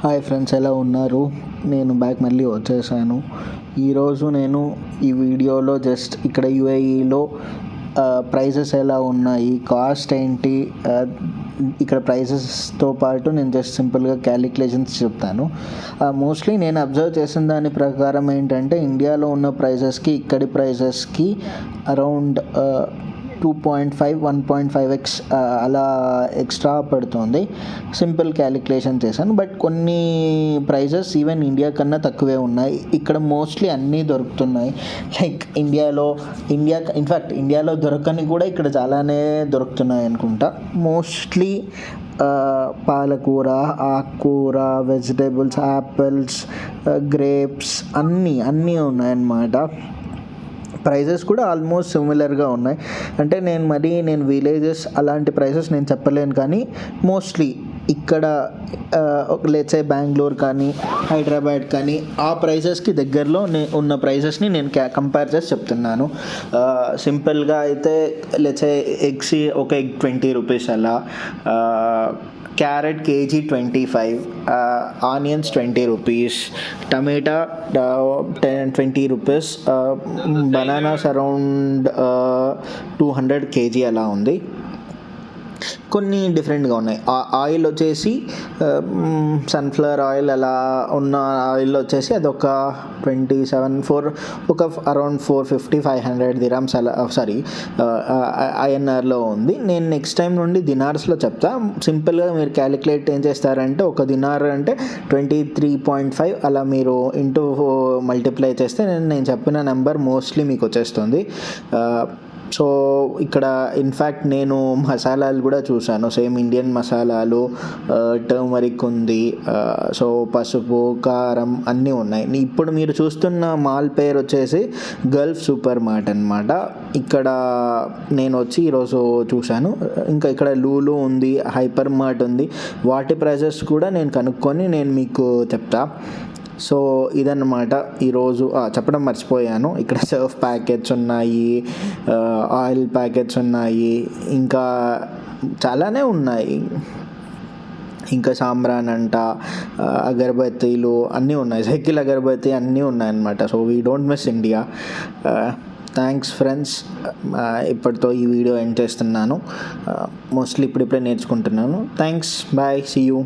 Hi friends, ఎలా ఉన్నారు? నేను బ్యాక్ మళ్ళీ వచ్చేసాను. ఈరోజు నేను ఈ వీడియోలో జస్ట్ ఇక్కడ యూఏఈలో ప్రైజెస్ ఎలా ఉన్నాయి, కాస్ట్ ఏంటి, ఇక్కడ ప్రైజెస్తో పాటు నేను జస్ట్ సింపుల్గా క్యాలిక్యులేషన్స్ చెప్తాను. మోస్ట్లీ నేను అబ్జర్వ్ చేసిన దాని ప్రకారం ఏంటంటే ఇండియాలో ఉన్న ప్రైజెస్కి ఇక్కడి ప్రైజెస్కి అరౌండ్ 2.5 1.5x అలా ఎక్స్ట్రా పడుతుంది. సింపుల్ క్యాలిక్యులేషన్ చేశాను, బట్ కొన్ని ప్రైజెస్ ఈవెన్ ఇండియా కన్నా తక్కువే ఉన్నాయి. ఇక్కడ మోస్ట్లీ అన్నీ దొరుకుతున్నాయి. లైక్ ఇన్ఫ్యాక్ట్ ఇండియాలో దొరకని కూడా ఇక్కడ చాలానే దొరుకుతున్నాయి అనుకుంటా. మోస్ట్లీ పాలకూర, ఆకుకూర, వెజిటేబుల్స్, యాపిల్స్, గ్రేప్స్ అన్నీ ఉన్నాయన్నమాట. ప్రైజెస్ కూడా ఆల్మోస్ట్ సిమిలర్గా ఉన్నాయి. అంటే నేను విలేజెస్ అలాంటి ప్రైసెస్ నేను చెప్పలేను, కానీ మోస్ట్లీ ఇక్కడ లేచే బెంగళూరు కానీ హైదరాబాద్ కానీ ఆ ప్రైసెస్కి దగ్గరలో ఉన్న ప్రైసెస్ని నేను కంపేర్ చేసి చెప్తున్నాను. సింపుల్గా అయితే లేచే ఒక ఎగ్ 20 రూపీస్ అలా, క్యారెట్ కేజీ 25, ఆనియన్స్ 20 రూపీస్, టమాటా 20 రూపీస్, బనానాస్ అరౌండ్ 200 కేజీ అలా ఉంది. కొన్ని డిఫరెంట్గా ఉన్నాయి. ఆయిల్ వచ్చేసి సన్ఫ్లవర్ ఆయిల్ అలా ఉన్న ఆయిల్ వచ్చేసి అదొక 27 ఒక అరౌండ్ 450-500 దిరామ్స్ అలా, ఐఎన్ఆర్లో ఉంది. నేను నెక్స్ట్ టైం నుండి దినార్స్లో చెప్తా. సింపుల్గా మీరు క్యాలిక్యులేట్ ఏం చేస్తారంటే ఒక దినార్ అంటే 23.5 అలా మీరు ఇంటూ మల్టిప్లై చేస్తే నేను చెప్పిన నెంబర్ మోస్ట్లీ మీకు వచ్చేస్తుంది. సో ఇక్కడ ఇన్ఫ్యాక్ట్ నేను మసాలాలు కూడా చూసాను, సేమ్ ఇండియన్ మసాలాలు, టర్మరిక్ ఉంది, సో పసుపు, కారం అన్నీ ఉన్నాయి. ఇప్పుడు మీరు చూస్తున్న మాల్ పేరు వచ్చేసి గల్ఫ్ సూపర్ మార్ట్ అనమాట. ఇక్కడ నేను వచ్చి ఈరోజు చూశాను. ఇంకా ఇక్కడ లూలు ఉంది, హైపర్ మార్ట్ ఉంది. వాటి ప్రైజెస్ కూడా నేను కనుక్కొని నేను మీకు చెప్తా. సో ఇదన్నమాట ఈరోజు చెప్పడం మర్చిపోయాను. ఇక్కడ సర్ఫ్ ప్యాకెట్స్ ఉన్నాయి, ఆయిల్ ప్యాకెట్స్ ఉన్నాయి, ఇంకా చాలానే ఉన్నాయి. ఇంకా సాంబ్రాన్ అంట, అగరబత్తీలు అన్నీ ఉన్నాయి, సైకిల్ అగరబత్తి అన్నీ ఉన్నాయన్నమాట. So we don't miss India. Thanks friends. ఇప్పటితో ఈ వీడియో ఎండ్ చేస్తున్నాను. మోస్ట్లీ ఇప్పుడిప్పుడే నేర్చుకుంటున్నాను. Thanks, bye, see you.